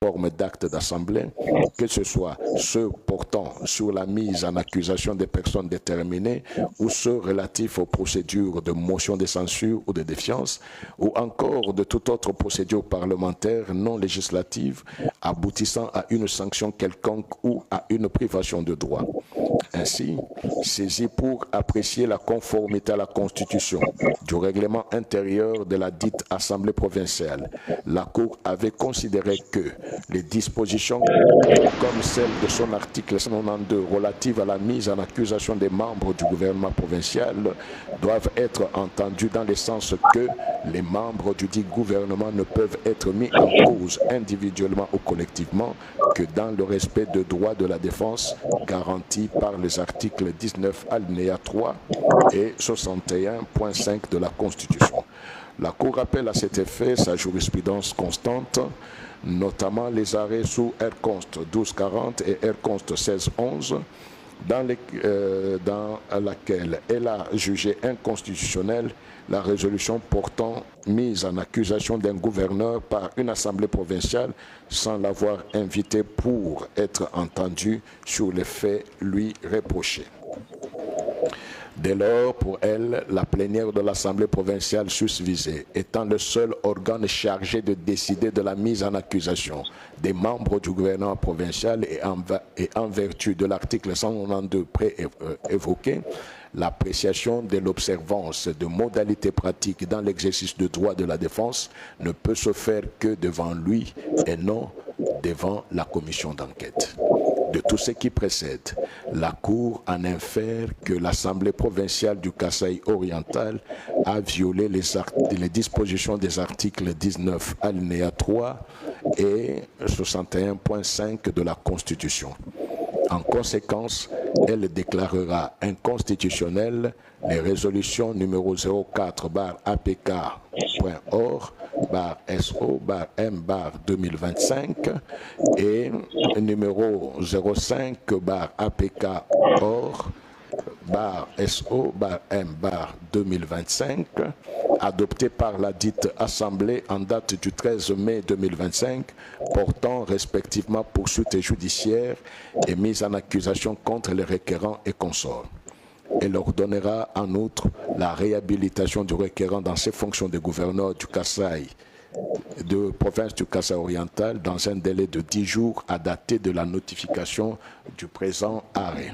forme d'actes d'assemblée, que ce soit ceux portant sur la mise en accusation des personnes déterminées ou ceux relatifs aux procédures de motion de censure ou de défiance, ou encore de toute autre procédure parlementaire non législative aboutissant à une sanction quelconque ou à une privation de droit. Ainsi, saisi pour apprécier la conformité à la Constitution du règlement intérieur de la dite Assemblée provinciale, la Cour avait considéré que les dispositions comme celle de son article 192 relative à la mise en accusation des membres du gouvernement provincial doivent être entendues dans le sens que les membres du dit gouvernement ne peuvent être mis en cause individuellement ou collectivement que dans le respect de droits de la défense garantis par les articles 19 alinéa 3 et 61.5 de la Constitution. La Cour rappelle à cet effet sa jurisprudence constante, notamment les arrêts sous R-Const 1240 et R-Const 1611, dans laquelle elle a jugé inconstitutionnelle la résolution portant mise en accusation d'un gouverneur par une assemblée provinciale sans l'avoir invité pour être entendu sur les faits lui reprochés. Dès lors, pour elle, la plénière de l'Assemblée provinciale susvisée étant le seul organe chargé de décider de la mise en accusation des membres du gouvernement provincial et en vertu de l'article 192 pré-évoqué, l'appréciation de l'observance de modalités pratiques dans l'exercice du droit de la défense ne peut se faire que devant lui et non devant la commission d'enquête. De tout ce qui précède, la Cour en infère que l'Assemblée provinciale du Kasaï oriental a violé les dispositions des articles 19 alinéa 3 et 61.5 de la Constitution. En conséquence, elle déclarera inconstitutionnelles les résolutions numéro 04-APK.org/SO/M/2025 et numéro 05-APK.org/SO/M/2025 adopté par la dite Assemblée en date du 13 mai 2025, portant respectivement poursuites judiciaires et mise en accusation contre les requérants et consorts. Elle ordonnera en outre la réhabilitation du requérant dans ses fonctions de gouverneur du Kasaï, de province du Kasaï oriental dans un délai de 10 jours à dater de la notification du présent arrêt.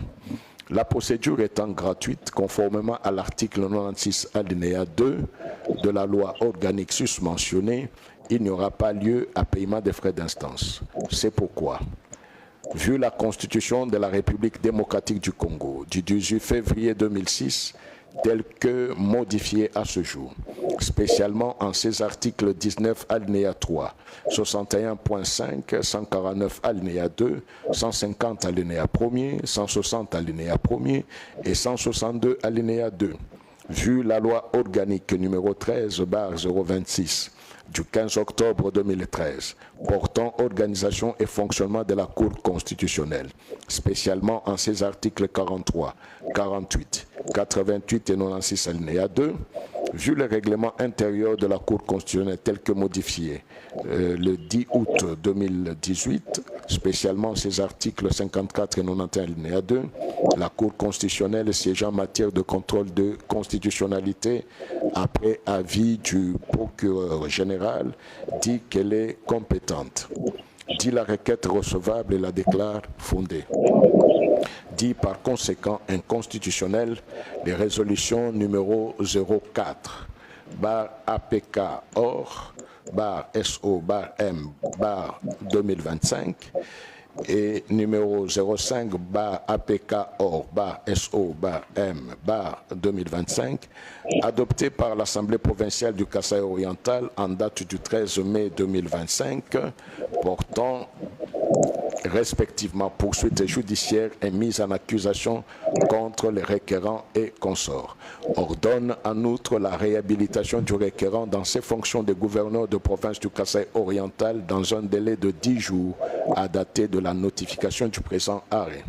La procédure étant gratuite, conformément à l'article 96 alinéa 2 de la loi organique susmentionnée, il n'y aura pas lieu à paiement des frais d'instance. C'est pourquoi, vu la Constitution de la République démocratique du Congo du 18 février 2006, telle que modifiée à ce jour, spécialement en ses articles 19 alinéa 3, 61.5, 149 alinéa 2, 150 alinéa 1er, 160 alinéa 1er et 162 alinéa 2. Vu la loi organique numéro 13/026 du 15 octobre 2013 portant organisation et fonctionnement de la Cour constitutionnelle, spécialement en ses articles 43, 48, 88 et 96 alinéa 2, vu le règlement intérieur de la Cour constitutionnelle tel que modifié le 10 août 2018, spécialement ses articles 54 et 91 alinéa 2, la Cour constitutionnelle siégeant en matière de contrôle de constitutionnalité après avis du procureur général dit qu'elle est compétente, dit la requête recevable et la déclare fondée, dit par conséquent inconstitutionnelle les résolutions numéro 04-APK.org/SO/M/2025 et numéro 05-APK.org/SO/M/2025 adopté par l'Assemblée provinciale du Kasaï oriental en date du 13 mai 2025 portant respectivement poursuites judiciaires et mise en accusation contre les requérants et consorts. Ordonne en outre la réhabilitation du requérant dans ses fonctions de gouverneur de province du Kasaï oriental dans un délai de 10 jours à dater de la notification du présent arrêt.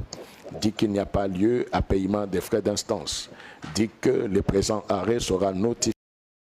Dit qu'il n'y a pas lieu à paiement des frais d'instance. Dit que le présent arrêt sera notifié